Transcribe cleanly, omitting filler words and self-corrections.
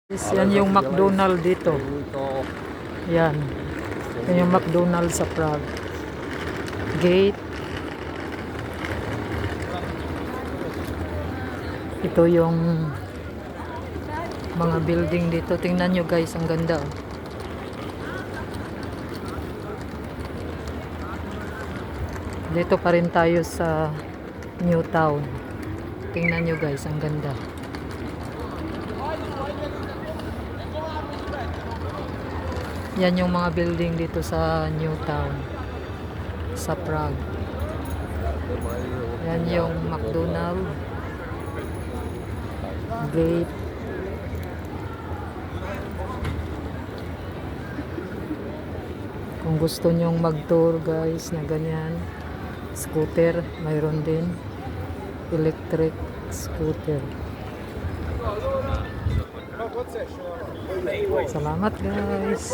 Yan yung McDonald dito. Yan. Yan yung McDonald sa Prague. Gate. Ito yung mga building dito. Tingnan nyo guys, ang ganda. Dito pa rin tayo sa New Town. Tingnan nyo guys, ang ganda. Yan yung mga building dito sa New Town sa Prague. Yan yung McDonald Gate. Kung gusto nyong mag-tour guys na ganyan, scooter, mayroon din electric scooter. Salamat guys.